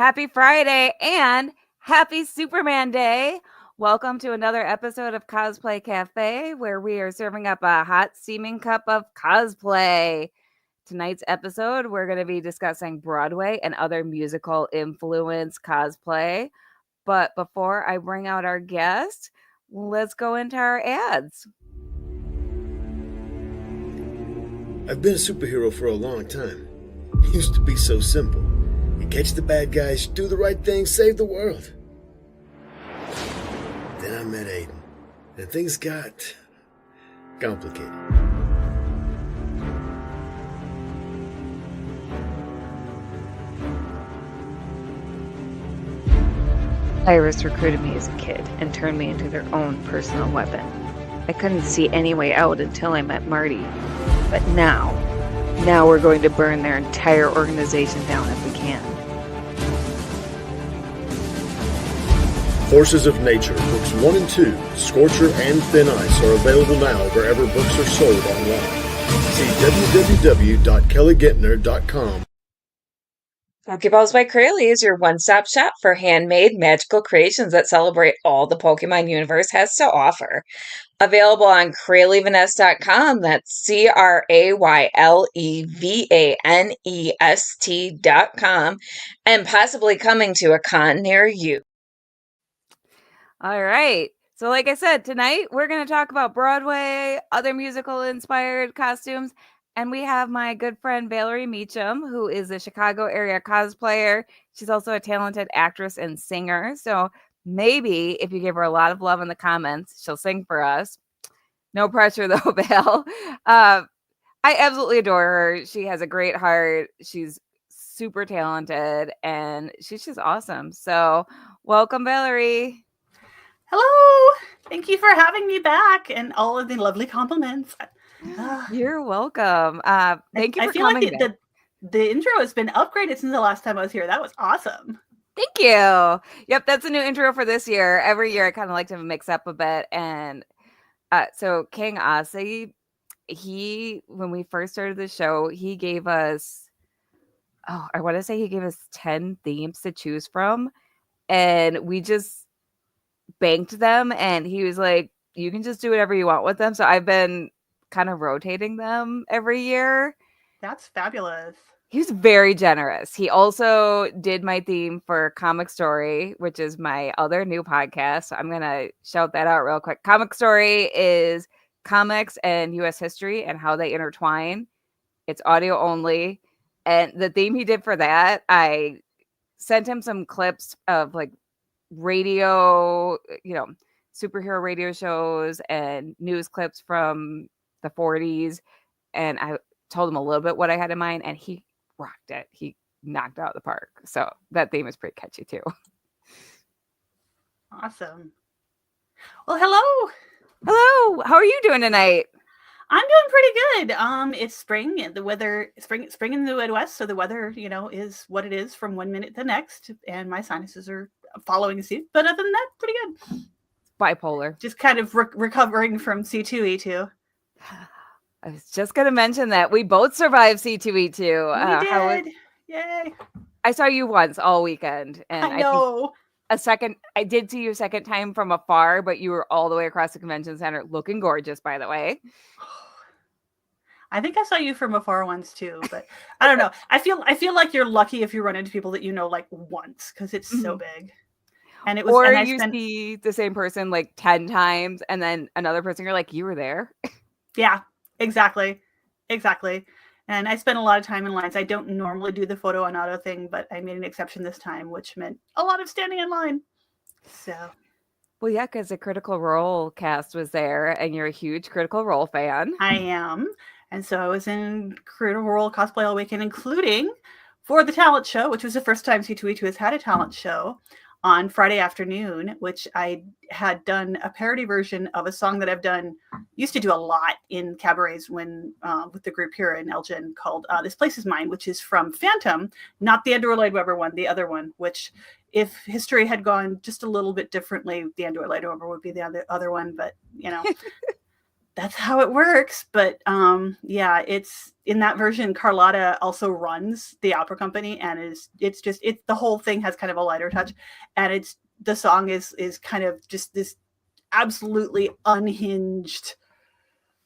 Happy Friday and happy Superman Day. Welcome to another episode of Cosplay Cafe, where we are serving up a hot steaming cup of cosplay. Tonight's episode, we're going to be discussing Broadway and other musical influence cosplay. But before I bring out our guest, let's go into our ads. I've been a superhero for a long time. It used to be so simple. You catch the bad guys, do the right thing, save the world. Then I met Aiden, and things got complicated. Iris recruited me as a kid and turned me into their own personal weapon. I couldn't see any way out until I met Marty. But now we're going to burn their entire organization down if we can. Forces of Nature, books 1 and 2, Scorcher and Thin Ice are available now wherever books are sold online. See www.kellyguentner.com. Pokeballs by Crayley is your one-stop shop for handmade magical creations that celebrate all the Pokemon universe has to offer. Available on Craylevanest.com, that's CraylevanEst.com, and possibly coming to a con near you. All right. So like I said, tonight we're going to talk about Broadway, other musical-inspired costumes, and we have my good friend Valerie Meachum, who is a Chicago area cosplayer. She's also a talented actress and singer. So maybe if you give her a lot of love in the comments, she'll sing for us. No pressure though, Val. I absolutely adore her. She has a great heart. She's super talented and she's just awesome. So welcome, Valerie. Hello. Thank you for having me back and all of the lovely compliments. You're welcome. Thank you for coming. I feel like the intro has been upgraded since the last time I was here. That was awesome. Thank you. Yep, that's a new intro for this year. Every year I kind of like to mix up a bit. And so King Aussie, when we first started the show, he gave us, I want to say he gave us 10 themes to choose from. And we just banked them. And he was like, you can just do whatever you want with them. So I've been kind of rotating them every year. That's fabulous. He was very generous. He also did my theme for Comic Story, which is my other new podcast. So I'm going to shout that out real quick. Comic Story is comics and U.S. history and how they intertwine. It's audio only. And the theme he did for that, I sent him some clips of like radio, superhero radio shows and news clips from the 40s. And I told him a little bit what I had in mind, and he rocked it. He knocked out the park. So that theme is pretty catchy too. Awesome. Well, hello. How are you doing tonight? I'm doing pretty good. It's spring and the weather, spring in the Midwest. So the weather, is what it is from one minute to the next. And my sinuses are following suit. But other than that, pretty good. Bipolar. Just kind of recovering from C2E2. I was just going to mention that we both survived C2E2. We did. Yay. I saw you once all weekend. And I know. I did see you a second time from afar, but you were all the way across the convention center looking gorgeous, by the way. I think I saw you from afar once too, but I don't know. I feel like you're lucky if you run into people that you know like once because it's so big. And it was, or you see the same person like 10 times and then another person, you're like, you were there. Yeah. Exactly. And I spent a lot of time in lines. I don't normally do the photo on auto thing, but I made an exception this time, which meant a lot of standing in line. So. Well, yeah, because the Critical Role cast was there and you're a huge Critical Role fan. I am. And so I was in Critical Role cosplay all weekend, including for the talent show, which was the first time C2E2 has had a talent show on Friday afternoon, which I had done a parody version of a song that I've used to do a lot in cabarets when with the group here in Elgin called This Place Is Mine, which is from Phantom, not the Andrew Lloyd Webber one, the other one, which if history had gone just a little bit differently, the Andrew Lloyd Webber would be the other one, but that's how it works. But yeah, it's in that version. Carlotta also runs the opera company, and it's the whole thing has kind of a lighter touch, and the song is kind of just this absolutely unhinged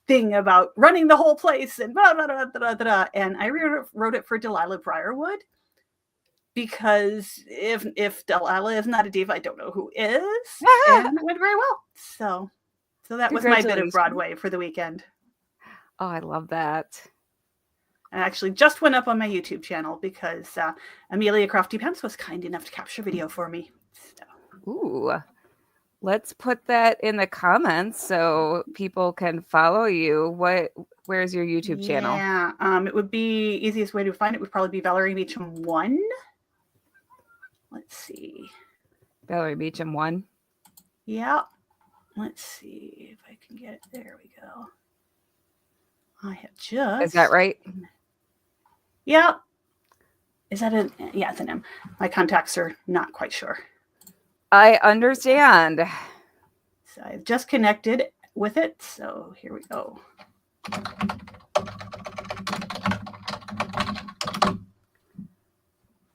thing about running the whole place and blah, blah, blah, blah, blah. And I wrote it for Delilah Briarwood, because if Delilah is not a diva, I don't know who is, and it went very well. So that was my bit of Broadway for the weekend. Oh, I love that. And actually just went up on my YouTube channel because Amelia Crofty Pence was kind enough to capture video for me. So. Ooh. Let's put that in the comments so people can follow you. Where's your YouTube channel? Yeah, it would be easiest way to find it would probably be Valerie Meachum 1. Let's see. Valerie Meachum 1. Yeah. Let's see if I can get it. There we go. I have just. Is that right? Yeah. Is that a? Yeah, it's an M. My contacts are not quite sure. I understand. So I've just connected with it. So here we go.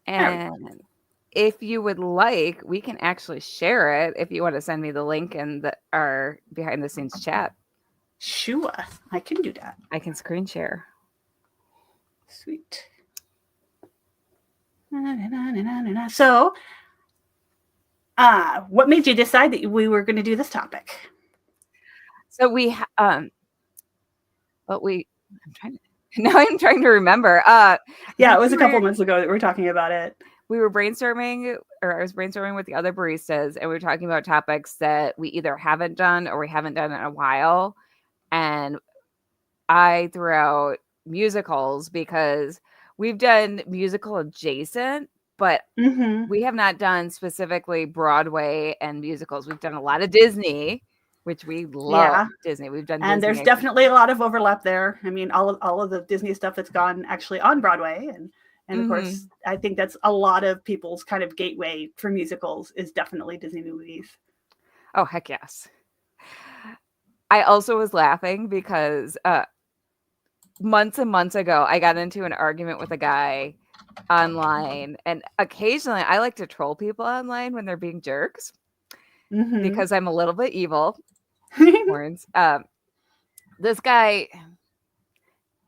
And if you would like, we can actually share it if you want to send me the link in our behind the scenes chat. Sure, I can do that. I can screen share. Sweet. So, what made you decide that we were going to do this topic? So I'm trying to remember. Yeah, it was a couple months ago that we were talking about it. We were brainstorming, or I was brainstorming with the other baristas, and we were talking about topics that we either haven't done or we haven't done in a while. And I threw out musicals because we've done musical adjacent, but we have not done specifically Broadway and musicals. We've done a lot of Disney, which we love. Disney. We've done, and Disney, there's definitely a lot of overlap there. I mean, all of the Disney stuff that's gone actually on Broadway, and of course, I think that's a lot of people's kind of gateway for musicals is definitely Disney movies. Oh, heck yes. I also was laughing because months and months ago, I got into an argument with a guy online, and occasionally I like to troll people online when they're being jerks because I'm a little bit evil. Horns. This guy,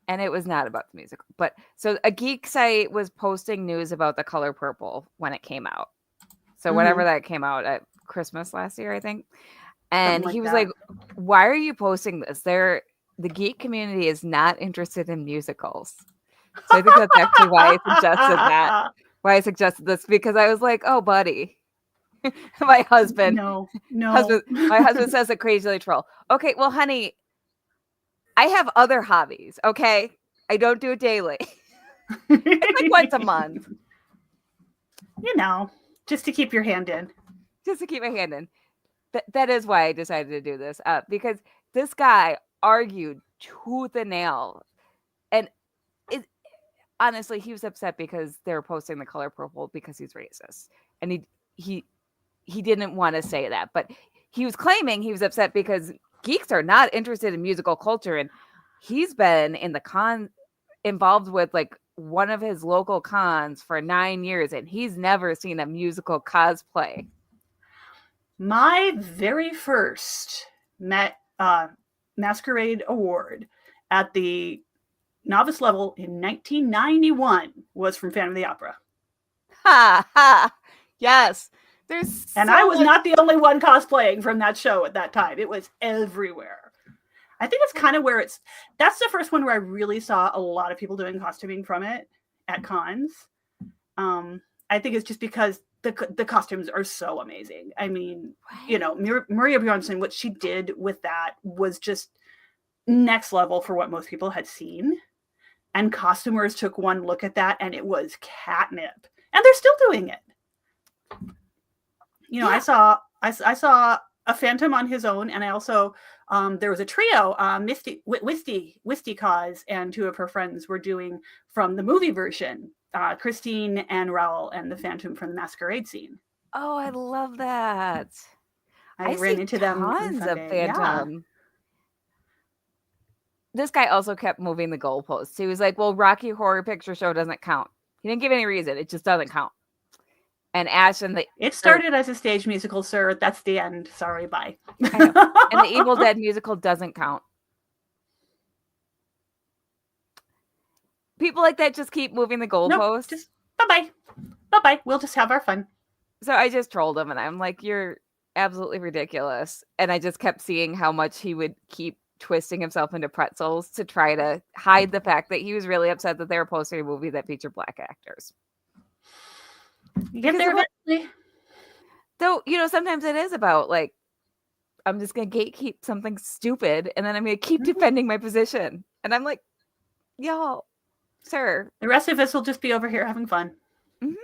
and it was not about the musical, but so a geek site was posting news about The Color Purple when it came out. So whenever that came out at Christmas last year, I think. And he was like, why are you posting this? The geek community is not interested in musicals. So I think that's actually why I suggested that. Why I suggested this, because I was like, oh, buddy. My husband. No. My husband says occasionally troll. Okay, well, honey, I have other hobbies, okay? I don't do it daily. It's like once a month. You know, just to keep your hand in. Just to keep my hand in. That is why I decided to do this, because this guy argued tooth and nail. And honestly, he was upset because they were posting The Color Purple because he's racist. And he didn't want to say that, but he was claiming he was upset because geeks are not interested in musical culture. And he's been in the involved with like one of his local cons for 9 years, and he's never seen a musical cosplay. My very first Masquerade Award at the novice level in 1991 was from Phantom of the Opera. Ha ha! Yes, I was not the only one cosplaying from that show at that time. It was everywhere. I think it's kind of where that's the first one where I really saw a lot of people doing costuming from it at cons. I think it's just because the costumes are so amazing. I mean, you know, Maria Bjornsson, what she did with that was just next level for what most people had seen. And costumers took one look at that and it was catnip. And they're still doing it. You know, yeah. I saw a Phantom on his own, and I also there was a trio, Wisty Cause, and two of her friends were doing from the movie version, Christine and Raoul and the Phantom from the Masquerade scene. Oh, I love that. I ran into them. Tons of Phantom. this guy also kept moving the goalposts. He was like, well, Rocky Horror Picture Show doesn't count. He didn't give any reason. It just doesn't count. And Ash and It started as a stage musical, sir. That's the end. Sorry, bye. I know. And the Evil Dead musical doesn't count. People like that just keep moving the goalposts. Nope, just bye-bye. Bye-bye. We'll just have our fun. So I just trolled him, and I'm like, you're absolutely ridiculous. And I just kept seeing how much he would keep twisting himself into pretzels to try to hide the fact that he was really upset that they were posting a movie that featured Black actors. You get there eventually. Though, sometimes it is about, like, I'm just going to gatekeep something stupid, and then I'm going to keep defending my position. And I'm like, y'all, sir. The rest of us will just be over here having fun. Mm-hmm.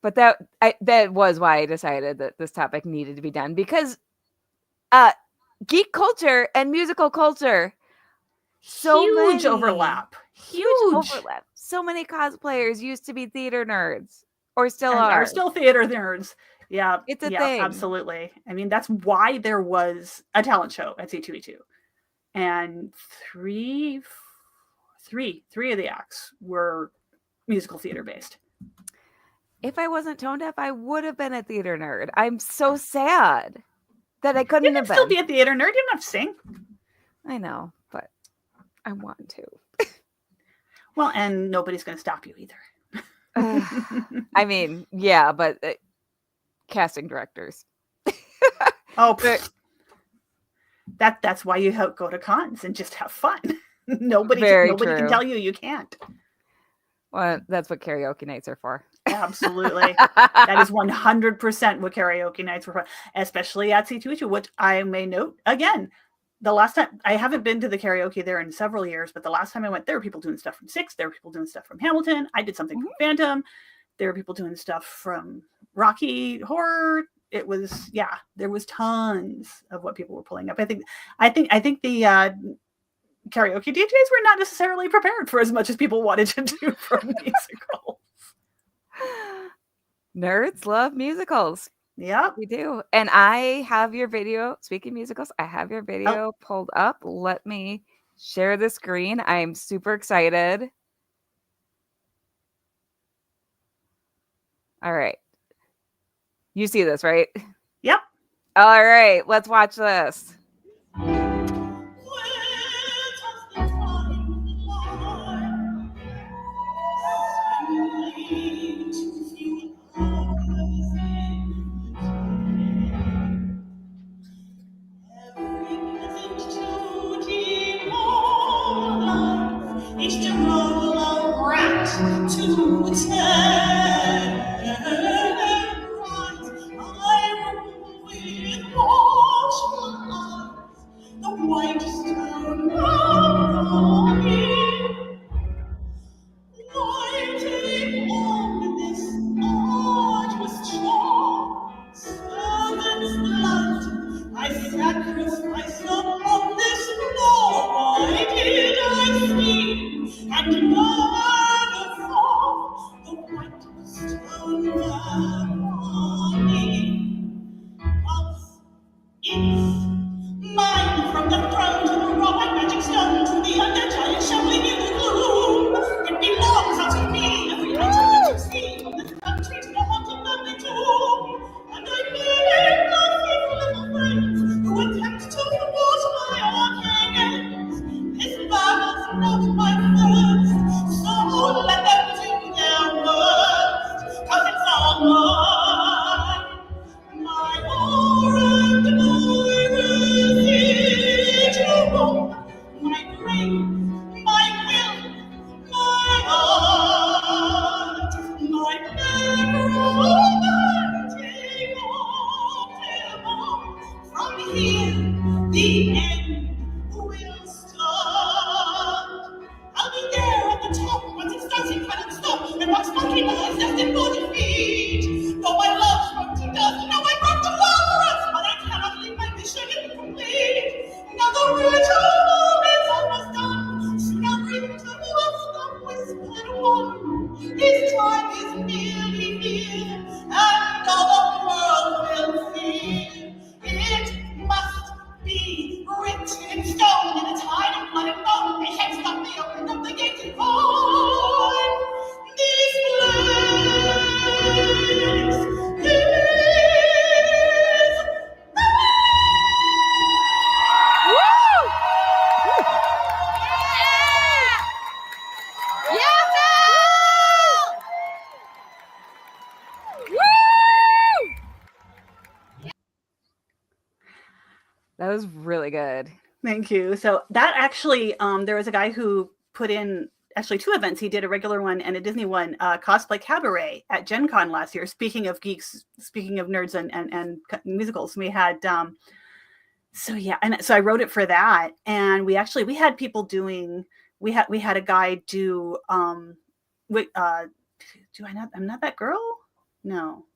But that was why I decided that this topic needed to be done, because geek culture and musical culture, huge overlap. So many cosplayers used to be theater nerds, or still are still theater nerds. Yeah, it's a thing. Absolutely. I mean, that's why there was a talent show at C2E2, and three of the acts were musical theater based. If I wasn't tone deaf, I would have been a theater nerd. I'm so sad that I couldn't have been. Still be a theater nerd. You don't have to sing. I know, but I want to. Well, and nobody's going to stop you either. I mean, yeah, but casting directors. That's why you go to cons and just have fun. Nobody can tell you can't. Well, that's what karaoke nights are for. Absolutely. That is 100% what karaoke nights were for, especially at C2E2, which I may note again. The last time, I haven't been to the karaoke there in several years, but the last time I went, there were people doing stuff from Six. There were people doing stuff from Hamilton. I did something from Phantom. There were people doing stuff from Rocky Horror. It was, there was tons of what people were pulling up. I think the karaoke DJs were not necessarily prepared for as much as people wanted to do from musicals. Nerds love musicals. Yep. We do. And I have your video. Speaking of musicals, I have your video pulled up. Let me share the screen. I'm super excited. All right. You see this, right? Yep. All right. Let's watch this. It must be written. That was really good. Thank you. So that actually, there was a guy who put in actually 2 events. He did a regular one and a Disney one, Cosplay Cabaret at Gen Con last year. Speaking of geeks, speaking of nerds and musicals, we had, so yeah, and so I wrote it for that. And we had people doing, we had a guy do, I'm not that girl? No.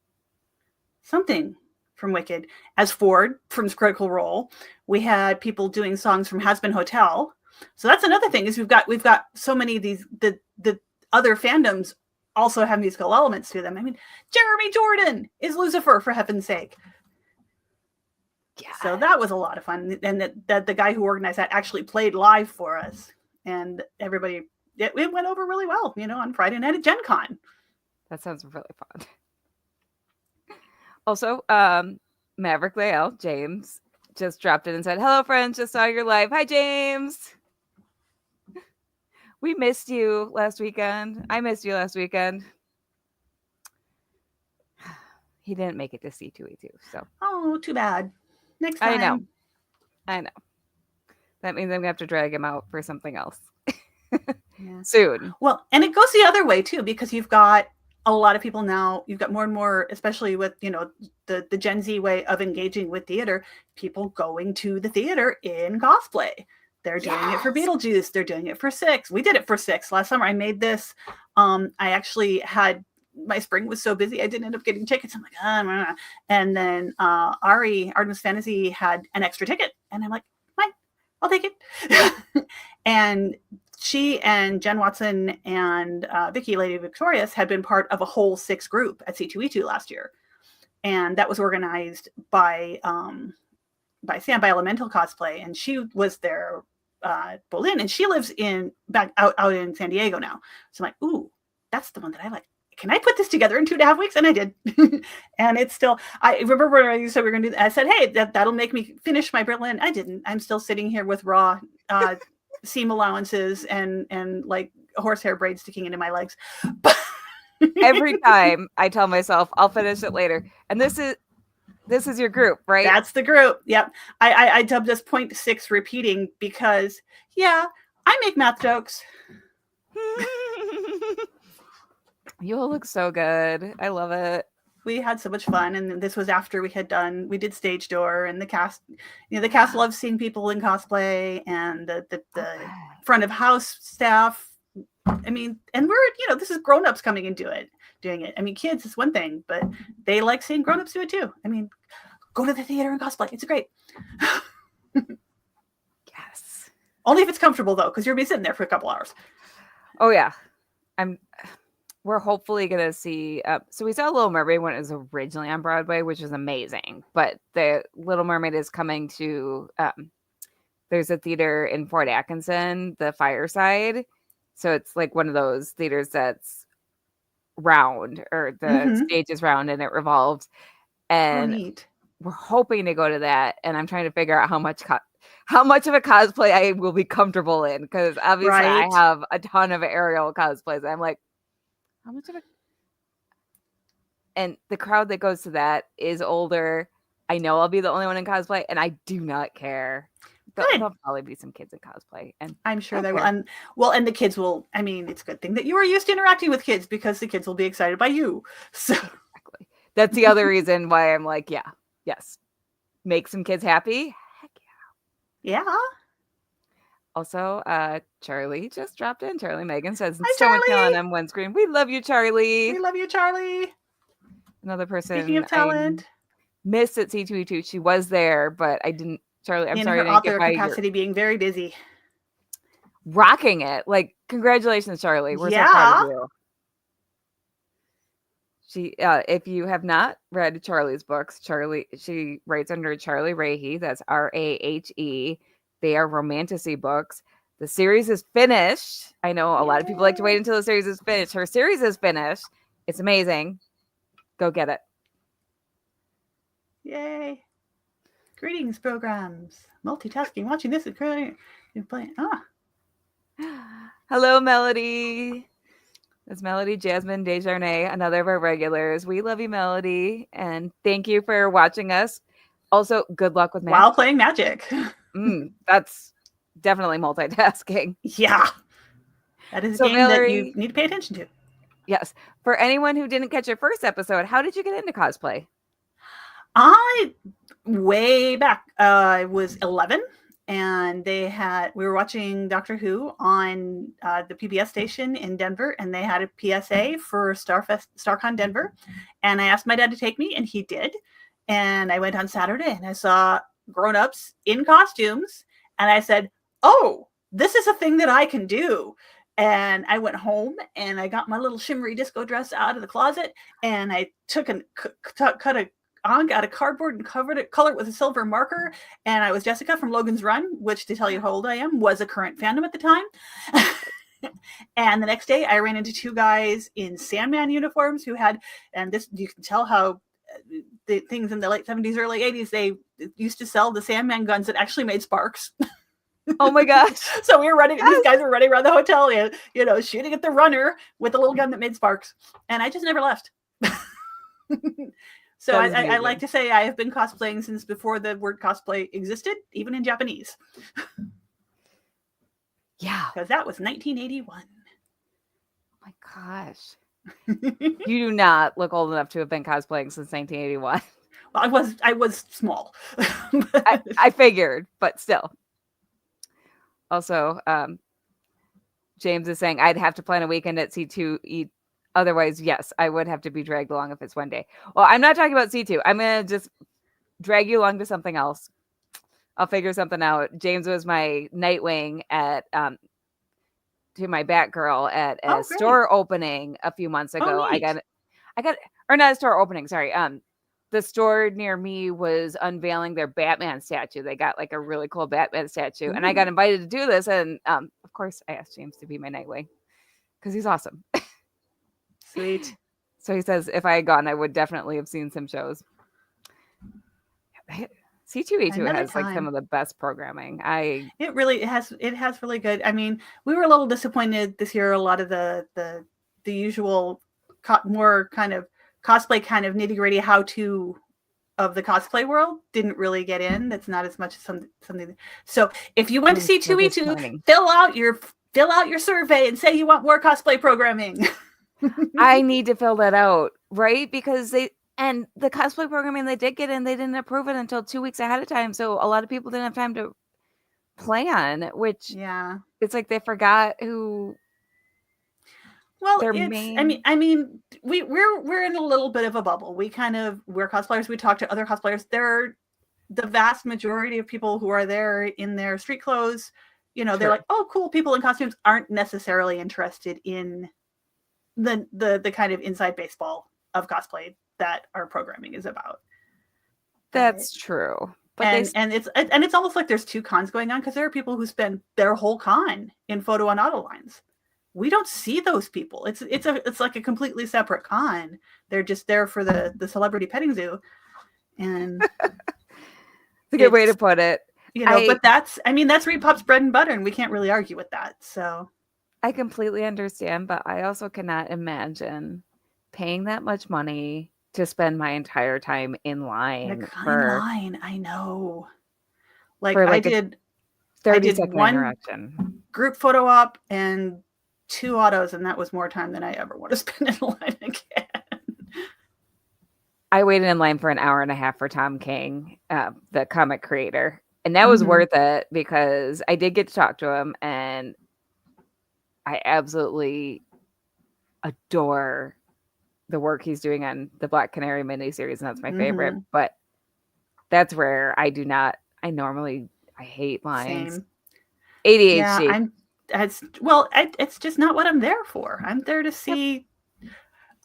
Something from Wicked as Ford from Critical Role. We had people doing songs from Has Been Hotel. So that's another thing is we've got so many of these, the other fandoms also have musical elements to them. I mean, Jeremy Jordan is Lucifer, for heaven's sake. Yeah. So that was a lot of fun. And that the guy who organized that actually played live for us. And everybody, it went over really well, on Friday night at Gen Con. That sounds really fun. Also, Maverick Lael, James, just dropped in and said, "Hello, friends. Just saw your live. Hi, James. We missed you last weekend. I missed you last weekend." He didn't make it to C2E2, so. Oh, too bad. Next time. I know. That means I'm going to have to drag him out for something else. Yeah. Soon. Well, and it goes the other way, too, because you've got a lot of people now, you've got more and more, especially with, the Gen Z way of engaging with theater, people going to the theater in cosplay. They're doing it for Beetlejuice. They're doing it for Six. We did it for Six last summer. I made this. I actually had, my spring was so busy, I didn't end up getting tickets. I'm like, and then Artemis Fantasy had an extra ticket. And I'm like, fine, I'll take it. And she and Jen Watson and Vicky, Lady Victorious, had been part of a whole Six group at C2E2 last year. And that was organized by Sam, by Elemental Cosplay. And she was there, Bolin, and she lives back out in San Diego now. So I'm like, ooh, that's the one that I like. Can I put this together in 2.5 weeks? And I did. And it's still, I remember when you said we were going to do that, I said, hey, that'll make me finish my Berlin. I didn't. I'm still sitting here with raw seam allowances and like horsehair braids sticking into my legs. Every time I tell myself I'll finish it later. And this is your group, right? That's the group. Yep. I dubbed this 0.6 repeating because, yeah, I make math jokes. You all look so good. I love it. We had so much fun, and this was after we did Stage Door, and the cast, the cast loves seeing people in cosplay, and the front of house staff. I mean, and we're, this is grown-ups coming and doing it. I mean, kids is one thing, but they like seeing grown-ups do it too. I mean, go to the theater and cosplay. It's great. Yes. Only if it's comfortable though, because you're gonna be sitting there for a couple hours. Oh yeah. We're hopefully going to see, so we saw Little Mermaid when it was originally on Broadway, which is amazing, but the Little Mermaid is coming to, there's a theater in Fort Atkinson, the Fireside. So it's like one of those theaters that's round, or the stage is round and it revolves. And we're hoping to go to that. And I'm trying to figure out how much of a cosplay I will be comfortable in. Because obviously I have a ton of Ariel cosplays. I'm like, how much of a... And the crowd that goes to that is older. I know I'll be the only one in cosplay, and I do not care. There'll probably be some kids in cosplay, and I'm sure they will. And the kids will. I mean, it's a good thing that you are used to interacting with kids, because the kids will be excited by you. So exactly, that's the other reason why I'm like, yes, make some kids happy. Heck yeah. Also, Charlie just dropped in. Charlie Megan says, "Hi, so much Charlie. on one screen. We love you, Charlie. We love you, Charlie." Another person. Speaking of talent, I missed at C2E2. She was there, but I didn't. Charlie, I'm sorry. In her author capacity, being very busy, rocking it. Like, congratulations, Charlie. We're so proud of you. She, if you have not read Charlie's books, she writes under Charlie Rahe. That's Rahe. They are romantasy books. The series is finished. I know a lot of people like to wait until the series is finished. Her series is finished. It's amazing. Go get it. Yay. Greetings, programs. Multitasking, watching this and playing. Hello, Melody. That's Melody Jasmine Desjardins, another of our regulars. We love you, Melody. And thank you for watching us Also, good luck with magic. While playing Magic. That's definitely multitasking. Yeah. That is a So, game that Valerie, you need to pay attention to. yes. For anyone who didn't catch your first episode, how did you get into cosplay? Way back, I was 11, and we were watching Doctor Who on the PBS station in Denver, and they had a PSA for StarCon Denver, and I asked my dad to take me, and he did. And I went on Saturday, and I saw grown-ups in costumes, and I said, "Oh, this is a thing that I can do." And I went home, and I got my little shimmery disco dress out of the closet, and I took and cut a out of cardboard and colored it with a silver marker. And I was Jessica from Logan's Run, which, to tell you how old I am, was a current fandom at the time. And the next day I ran into two guys in Sandman uniforms who had, and this, you can tell how the things in the late 70s, early 80s, they used to sell the Sandman guns that actually made sparks. Oh my gosh. So we were running, these guys were running around the hotel, shooting at the runner with a little gun that made sparks. And I just never left. So I like to say I have been cosplaying since before the word cosplay existed, even in Japanese. Yeah. Because that was 1981. Oh my gosh. You do not look old enough to have been cosplaying since 1981. Well, I was small. I figured, but still. Also, James is saying I'd have to plan a weekend at C2E. Otherwise, yes, I would have to be dragged along if it's one day. Well, I'm not talking about C2. I'm going to just drag you along to something else. I'll figure something out. James was my Nightwing at to my Batgirl at a store opening a few months ago. I got or not a store opening, sorry. The store near me was unveiling their Batman statue. They got like a really cool Batman statue. And I got invited to do this. And of course, I asked James to be my Nightwing because he's awesome. Sweet. So he says if I had gone, I would definitely have seen some shows. C2E2 has like some of the best programming. It has really good. I mean, we were a little disappointed this year. A lot of the usual more kind of cosplay kind of nitty-gritty how-to of the cosplay world didn't really get in. That's not as much as something. So if you went to C2E2, fill out your survey and say you want more cosplay programming. I need to fill that out, right? Because the cosplay programming they did get in, they didn't approve it until 2 weeks ahead of time. So a lot of people didn't have time to plan, which it's like they forgot who. Well, I mean, we're in a little bit of a bubble. We're cosplayers. We talk to other cosplayers. The vast majority of people who are there in their street clothes, they're like, oh, cool. People in costumes aren't necessarily interested in the kind of inside baseball of cosplay that our programming is about. That's true. But it's almost like there's two cons going on, because there are people who spend their whole con in photo and auto lines. We don't see those people. It's like a completely separate con. They're just there for the celebrity petting zoo. And it's a good way to put it. But that's Repop's bread and butter, and we can't really argue with that. So I completely understand, but I also cannot imagine paying that much money to spend my entire time in line. I know. Like for I did 30-second one interaction. Group photo op and 2 autos, and that was more time than I ever want to spend in line again. I waited in line for an hour and a half for Tom King, the comic creator. And that was worth it because I did get to talk to him, and I absolutely adore the work he's doing on the Black Canary miniseries, and that's my favorite. But that's rare. I hate lines. Same. ADHD. Yeah, it's just not what I'm there for. I'm there to see.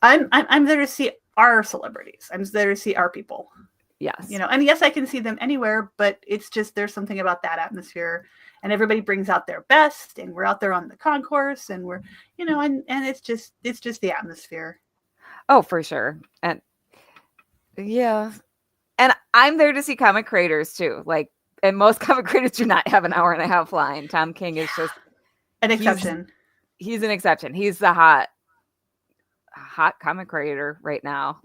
I'm there to see our celebrities. I'm there to see our people. Yes. And yes, I can see them anywhere, but it's just, there's something about that atmosphere, and everybody brings out their best, and we're out there on the concourse, and we're, and it's just the atmosphere. Oh, for sure. And yeah. And I'm there to see comic creators too. And most comic creators do not have an hour and a half line. Tom King is just an exception. He's an exception. He's the hot comic creator right now.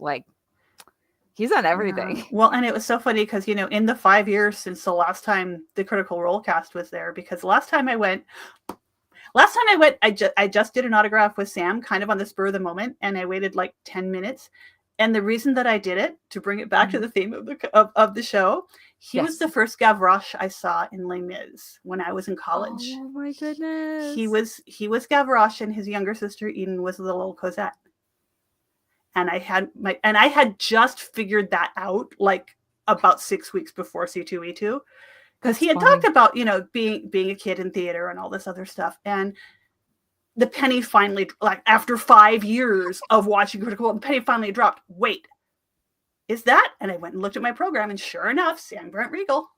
He's on everything. Well, and it was so funny because, in the 5 years since the last time the Critical Role cast was there, because last time I went, I just did an autograph with Sam kind of on the spur of the moment, and I waited like 10 minutes. And the reason that I did it, to bring it back to the theme of the show, he was the first Gavroche I saw in Les Mis when I was in college. Oh my goodness. He was Gavroche, and his younger sister Eden was the little Cosette. And I had just figured that out like about 6 weeks before C2E2, because he had talked about, being a kid in theater and all this other stuff. And the penny finally, like after 5 years of watching Critical Role, the penny finally dropped. Wait, is that? And I went and looked at my program, and sure enough, Sam Brent Regal.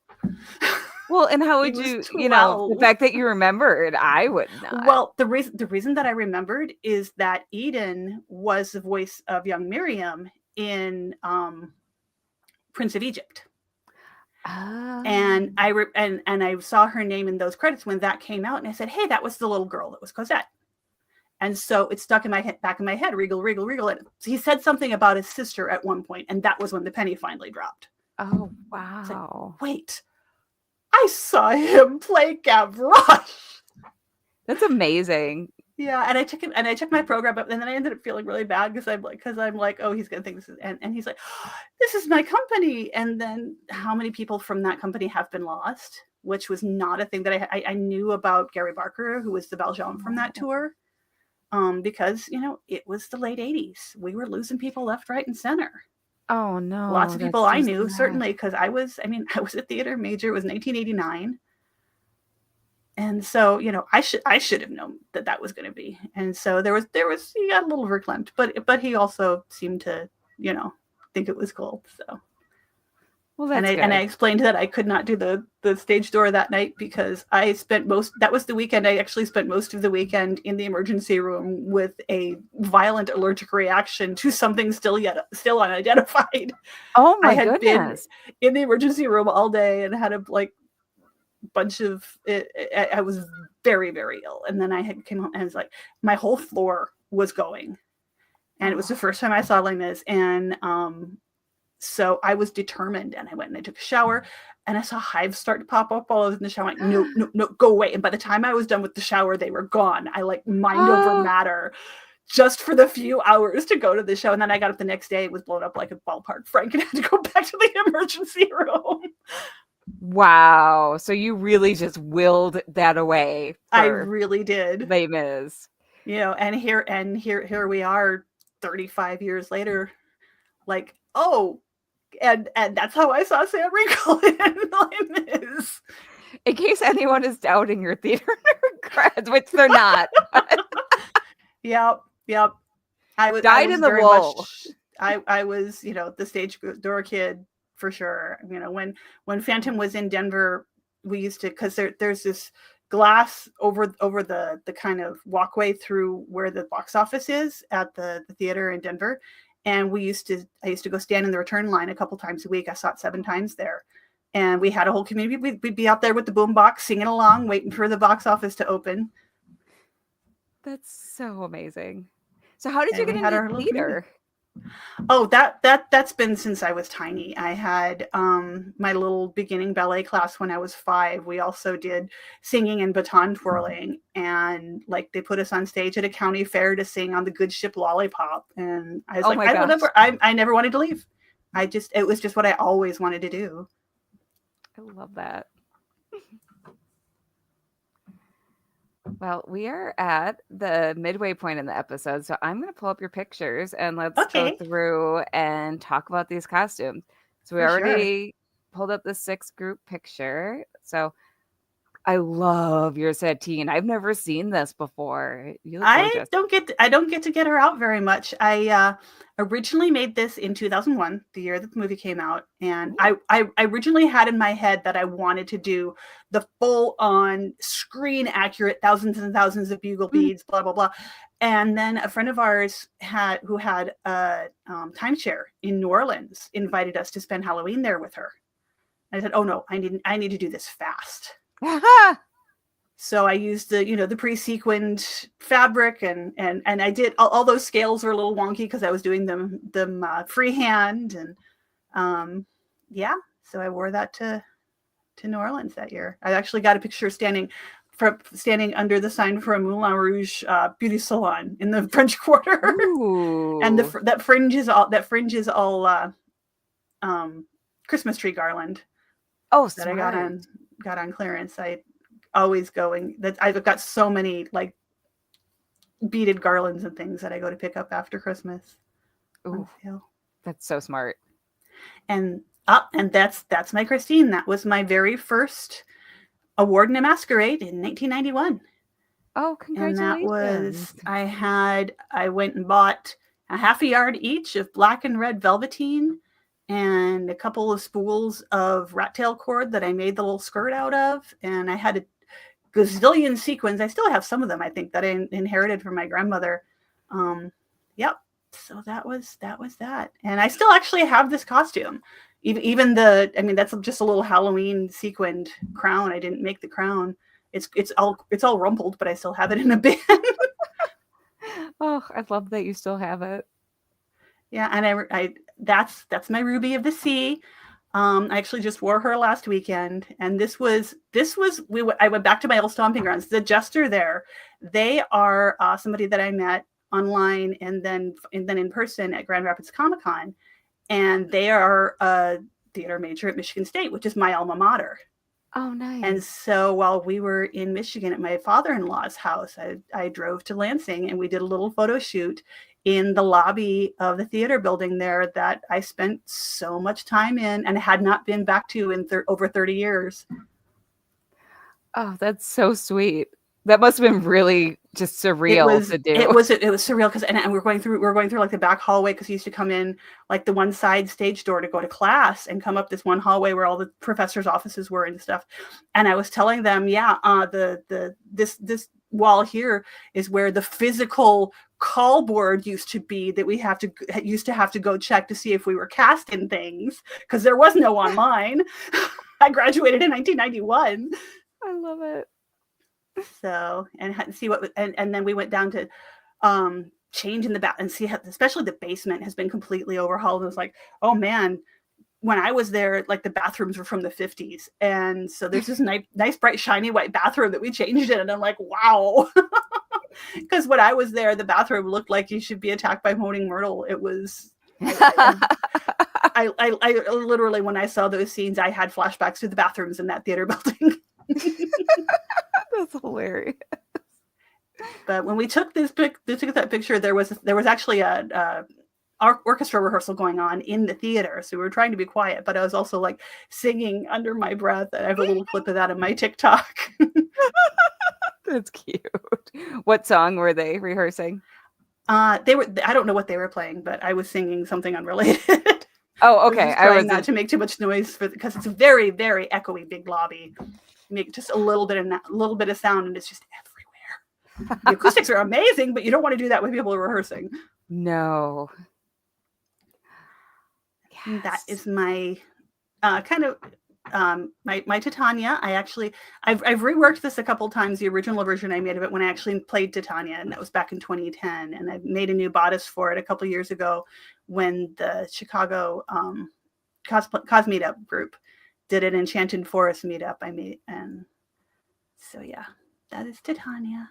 Well, and how would you, the fact that you remembered, I would not. Well, the reason that I remembered is that Eden was the voice of young Miriam in Prince of Egypt. Oh. And I saw her name in those credits when that came out, and I said, hey, that was the little girl that was Cosette. And so it stuck in my head, back in my head, Regal. And he said something about his sister at one point, and that was when the penny finally dropped. Oh, wow. Like, wait, I saw him play Gavroche. That's amazing. Yeah, and I checked my program up, and then I ended up feeling really bad because I'm like, oh, he's gonna think this is, and he's like, oh, this is my company. And then how many people from that company have been lost, which was not a thing that I knew about. Gary Barker, who was the Valjean from that tour, because it was the late 80s. We were losing people left, right, and center. Oh no! Lots of people I knew, certainly, because I was a theater major. It was 1989. And so, I should have known that was going to be. And so he got a little verklempt, but he also seemed to, think it was cool. So, well, that's good. And I explained that I could not do the stage door that night because that was the weekend. I actually spent most of the weekend in the emergency room with a violent allergic reaction to something still unidentified. Oh my goodness. I had been in the emergency room all day and had a bunch of it. I was very, very ill, and then I came home and it was like my whole floor was going, and it was the first time I saw Les Mis, and so I was determined, and I went and I took a shower, and I saw hives start to pop up while I was in the shower. I'm like, no, go away. And by the time I was done with the shower, they were gone. I mind over matter just for the few hours to go to the show, and then I got up the next day. It was blown up like a ballpark Frank, and I had to go back to the emergency room. Wow. So you really just willed that away. I really did. Les Mis. And here we are 35 years later. Like, oh, and that's how I saw Sam Regal in Les Mis. In case anyone is doubting your theater grads, which they're not. Yep. I was dyed in the wool. I was, the stage door kid. For sure. When Phantom was in Denver, we used to, because there's this glass over the kind of walkway through where the box office is at the theater in Denver. And I used to go stand in the return line a couple times a week. I saw it 7 times there. And we had a whole community. We'd be out there with the boombox singing along, waiting for the box office to open. That's so amazing. So how did you get into theater? Oh, that's been since I was tiny. I had my little beginning ballet class when I was 5. We also did singing and baton twirling, and they put us on stage at a county fair to sing on the Good Ship Lollipop. And I was I never wanted to leave. It was just what I always wanted to do. I love that. Well, we are at the midway point in the episode, so I'm going to pull up your pictures and let's go through and talk about these costumes. So we already pulled up the 6 group picture. So I love your Satine. I've never seen this before. You look gorgeous. I don't get to get her out very much. I originally made this in 2001, the year that the movie came out, and I originally had in my head that I wanted to do the full-on screen-accurate thousands and thousands of bugle beads, blah blah blah. And then a friend of ours who had a timeshare in New Orleans invited us to spend Halloween there with her. And I said, "Oh no, I need to do this fast." So I used the pre-sequined fabric and I did all those scales were a little wonky because I was doing them freehand, and Yeah, so I wore that to New Orleans that year. I actually got a picture standing under the sign for a Moulin Rouge beauty salon in the French Quarter, and Ooh. that fringe is all Christmas tree garland Oh, that I smart. got on clearance. I always going that I've got so many like beaded garlands and things that I go to pick up after Christmas on Ooh, sale. that's so smart. And and that's my Christine. That was my very first award in a masquerade in 1991. Oh, And that congratulations. was I went and bought a half a yard each of black and red velveteen and a couple of spools of rat tail cord that I made the little skirt out of, and I had a gazillion sequins. I still have some of them, I think, that I inherited from my grandmother. Yep. So that was that, and I still actually have this costume. Even that's just a little Halloween sequined crown. I didn't make the crown. It's all rumpled, but I still have it in a bin. Oh, I love that you still have it. Yeah, and I that's my Ruby of the Sea. I actually just wore her last weekend, and I went back to my old stomping grounds. The jester there, they are somebody that I met online and then in person at Grand Rapids Comic Con, and they are a theater major at Michigan State, which is my alma mater. Oh, And nice. so while we were in Michigan at my father-in-law's house, I drove to Lansing and we did a little photo shoot in the lobby of the theater building there that I spent so much time in and had not been back to in over 30 years. Oh, that's so sweet. That must have been really just surreal to do. It was surreal because and we're going through like the back hallway because he used to come in like the one side stage door to go to class and come up this one hallway where all the professors' offices were and stuff. And I was telling them, this wall here is where the physical call board used to be that we used to have to go check to see if we were cast in things because there was no online. I graduated in 1991. I love it. So and see what and then we went down to change in the bath and see how, especially the basement has been completely overhauled. It was like, oh man, when I was there, like the bathrooms were from the 50s, and so there's this nice bright shiny white bathroom that we changed in, and I'm like, wow. Because when I was there, the bathroom looked like you should be attacked by moaning myrtle. It was I literally, when I saw those scenes, I had flashbacks to the bathrooms in that theater building. That's hilarious. But when we took that picture, there was actually a orchestra rehearsal going on in the theater, so we were trying to be quiet. But I was also like singing under my breath. And I have a little clip of that in my TikTok. That's cute. What song were they rehearsing? They were. I don't know what they were playing, but I was singing something unrelated. Oh, okay. I was trying not to make too much noise because it's a very, very echoey big lobby. Make just a little bit of sound, and it's just everywhere. The acoustics are amazing, but you don't want to do that when people are rehearsing. No. Yes. That is my kind of my Titania. I've reworked this a couple times. The original version I made of it when I actually played Titania, and that was back in 2010. And I made a new bodice for it a couple years ago when the Chicago cos meetup group did an Enchanted Forest meetup. I made, and so yeah, that is Titania.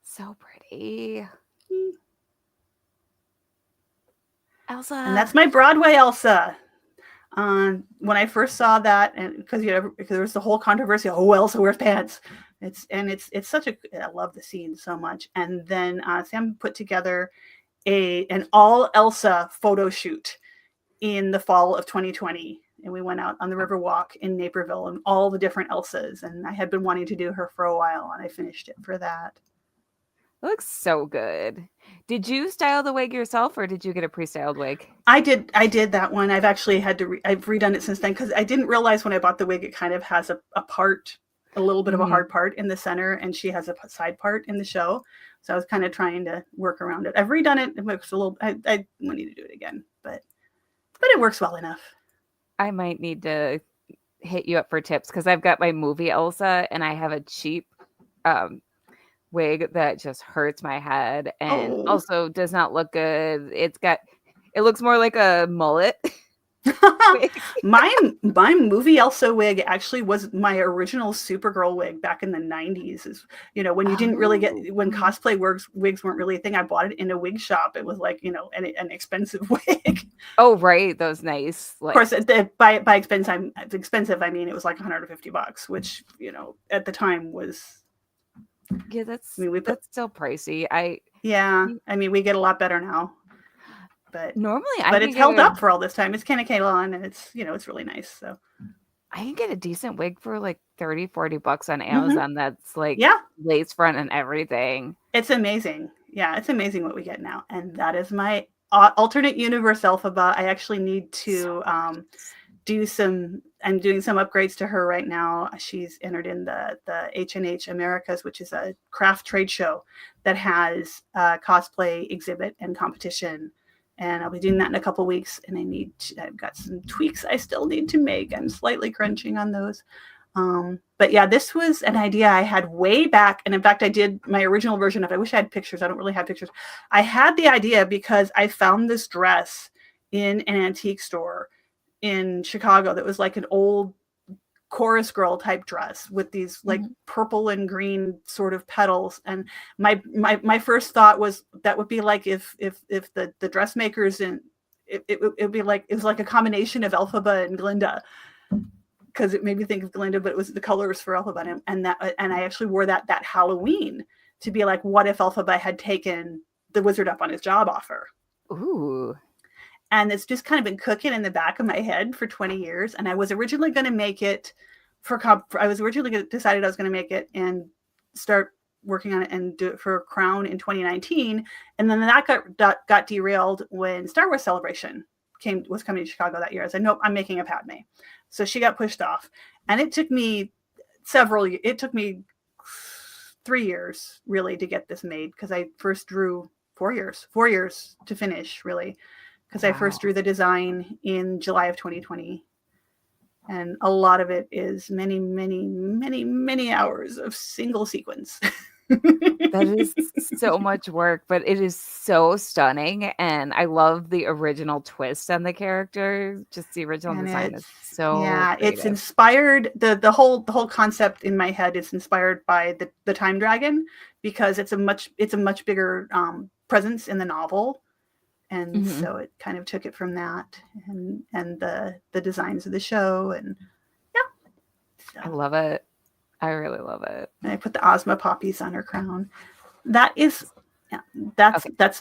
So pretty. Elsa. And that's my Broadway Elsa. When I first saw that, and because there was the whole controversy, Elsa wears pants. It's such a, I love the scene so much. And then Sam put together an all Elsa photo shoot in the fall of 2020. And we went out on the Riverwalk in Naperville and all the different Elsas. And I had been wanting to do her for a while, and I finished it for that. It looks so good. Did you style the wig yourself, or did you get a pre-styled wig? I did that one. I've actually had to I've redone it since then because I didn't realize when I bought the wig it kind of has a little bit of a hard part in the center, and she has a side part in the show. So I was kind of trying to work around it. I've redone it. It looks a little. I need to do it again, but it works well enough. I might need to hit you up for tips because I've got my movie Elsa, and I have a cheap wig that just hurts my head and also does not look good. It looks more like a mullet wig. my movie Elsa wig actually was my original Supergirl wig back in the 90s. Is, when you didn't really when cosplay wigs weren't really a thing. I bought it in a wig shop. It was like, an expensive wig. Oh, right. Those nice. Of course, by expensive, I mean it was like $150, which, at the time was. Yeah, that's still pricey. I mean, we get a lot better now. But normally, it's held up for all this time. It's Kenna Kalon, and it's it's really nice. So I can get a decent wig for like $30-$40 on Amazon. Mm-hmm. That's like lace front and everything. It's amazing. Yeah, it's amazing what we get now. And that is my alternate universe Elphaba. I actually need to do some. I'm doing some upgrades to her right now. She's entered in the H&H Americas, which is a craft trade show that has a cosplay exhibit and competition. And I'll be doing that in a couple weeks. And I've got some tweaks I still need to make. I'm slightly crunching on those. But yeah, this was an idea I had way back. And in fact, I did my original version of it. I wish I had pictures. I don't really have pictures. I had the idea because I found this dress in an antique store in Chicago that was like an old chorus girl type dress with these like purple and green sort of petals, and my first thought was that would be like if the dressmakers and it would be like it was like a combination of Elphaba and Glinda, because it made me think of Glinda, but it was the colors for Elphaba, and I actually wore that Halloween to be like, what if Elphaba had taken the wizard up on his job offer? Ooh. And it's just kind of been cooking in the back of my head for 20 years. And I was originally going to make it decided I was going to make it and start working on it and do it for Crown in 2019. And then that got derailed when Star Wars Celebration was coming to Chicago that year. I said, nope, I'm making a Padme. So she got pushed off. And it took me 3 years really to get this made, because I first drew 4 years to finish, really. Because I first drew the design in July of 2020. And a lot of it is many, many, many, many hours of single sequence. That is so much work, but it is so stunning. And I love the original twist on the character. Just the original design is so creative. It's inspired. The whole concept in my head is inspired by the Time Dragon, because it's a much bigger presence in the novel. And so it kind of took it from that, and the designs of the show, and so. I love it. I really love it. And I put the Ozma poppies on her crown. That's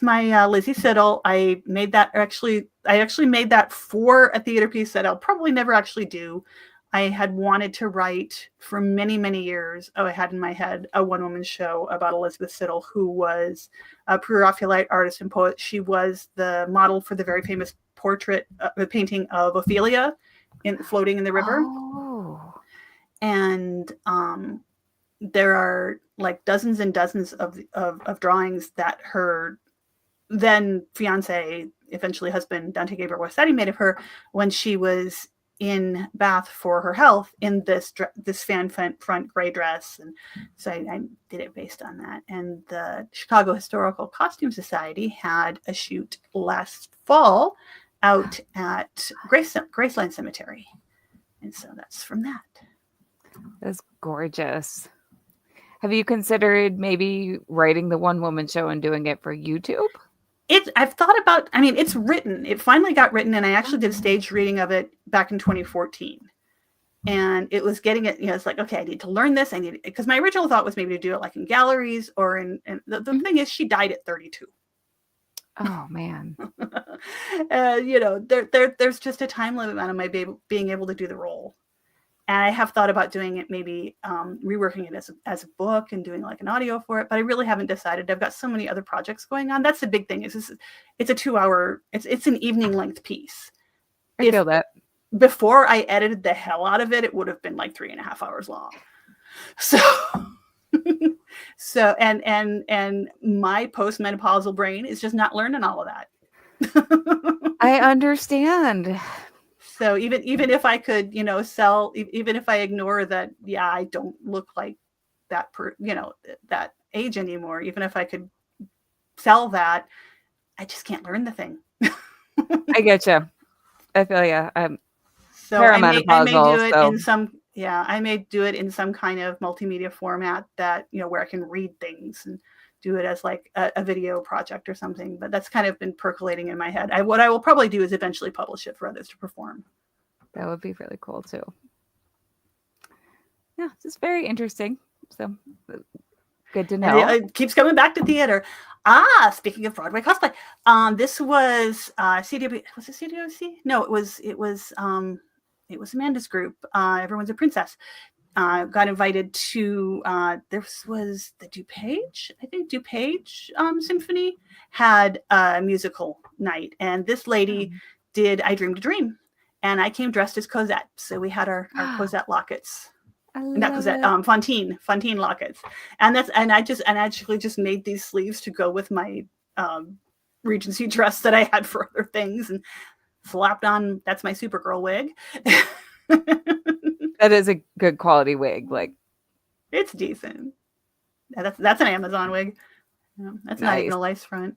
my Lizzie Siddle. I made that I actually made that for a theater piece that I'll probably never actually do. I had wanted to write for many, many years. I had in my head a one-woman show about Elizabeth Siddle, who was a Pre-Raphaelite artist and poet. She was the model for the very famous portrait, painting of Ophelia floating in the river. Oh. And there are like dozens and dozens of drawings that her then fiance, eventually husband, Dante Gabriel Rossetti, made of her when she was in Bath for her health, in this fan front gray dress. And so I did it based on that. And the Chicago Historical Costume Society had a shoot last fall out at Graceland Cemetery. And so that's from that. That's gorgeous. Have you considered maybe writing the one-woman show and doing it for YouTube? I've thought about, it's written. It finally got written, and I actually did a staged reading of it back in 2014. And it was getting it, it's like, okay, I need to learn this. Because my original thought was maybe to do it like in galleries or in the thing is, she died at 32. Oh, man. There's just a time limit on my being able to do the role. And I have thought about doing it, maybe reworking it as a book and doing like an audio for it, but I really haven't decided. I've got so many other projects going on. That's the big thing. It's a 2-hour. It's an evening length piece. I feel that. Before I edited the hell out of it, it would have been like 3.5 hours long. So, and my postmenopausal brain is just not learning all of that. I understand. So even if I could, sell, even if I ignore that, I don't look like that, that age anymore. Even if I could sell that, I just can't learn the thing. I get you. I feel I'm So I may do perimenopausal, it so in some I may do it in some kind of multimedia format that where I can read things and do it as like a video project or something. But that's kind of been percolating in my head. What I will probably do is eventually publish it for others to perform. that would be really cool too. Yeah, just very interesting. So good to know. And it keeps coming back to theater. Speaking of Broadway cosplay, this was CW. Was it CWC? No, it was Amanda's group. Everyone's a Princess. Got invited to. This was the DuPage. I think DuPage Symphony had a musical night, and this lady did "I Dreamed a Dream," and I came dressed as Cosette. So we had our Cosette lockets. Not Cosette, Fontaine lockets, and I actually just made these sleeves to go with my Regency dress that I had for other things, and slapped on. That's my Supergirl wig. That is a good quality wig. Like it's decent. That's an Amazon wig. That's not even a lace front.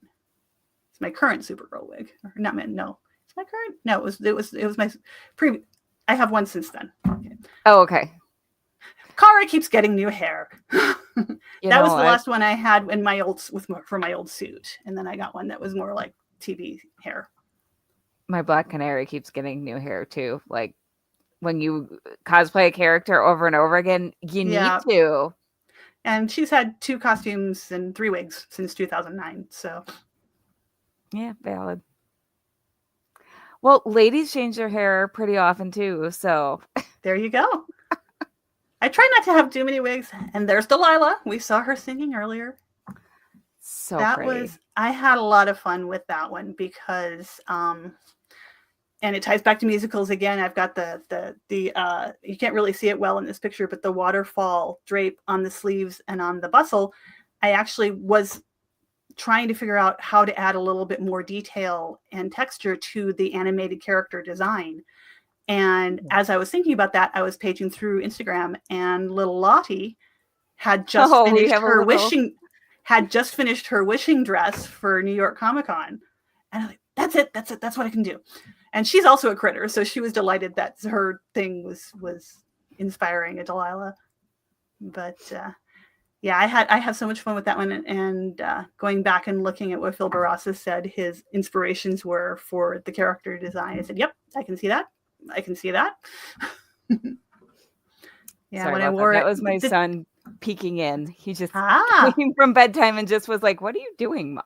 It's my current Supergirl wig. It's my current. No, it was my previous. I have one since then. Okay. Oh, okay. Kara keeps getting new hair. That was the last one I had in for my old suit, and then I got one that was more like TV hair. My Black Canary keeps getting new hair too. Like when you cosplay a character over and over again, you need to. And she's had 2 costumes and 3 wigs since 2009. So yeah, valid. Well, ladies change their hair pretty often too. So there you go. I try not to have too many wigs. And there's Delilah. We saw her singing earlier. So pretty. I had a lot of fun with that one because, and it ties back to musicals again. I've got the you can't really see it well in this picture, but the waterfall drape on the sleeves and on the bustle. I actually was trying to figure out how to add a little bit more detail and texture to the animated character design. And as I was thinking about that, I was paging through Instagram, and little Lottie had just finished her wishing dress for New York Comic Con. And I'm like, that's it. That's what I can do. And she's also a critter, so she was delighted that her thing was inspiring a Delilah. But yeah, I had so much fun with that one, and going back and looking at what Phil Baristas said his inspirations were for the character design. I said, yep, I can see that. Yeah, sorry when I wore that was my son peeking in. He just came from bedtime and just was like, "What are you doing, Mom?"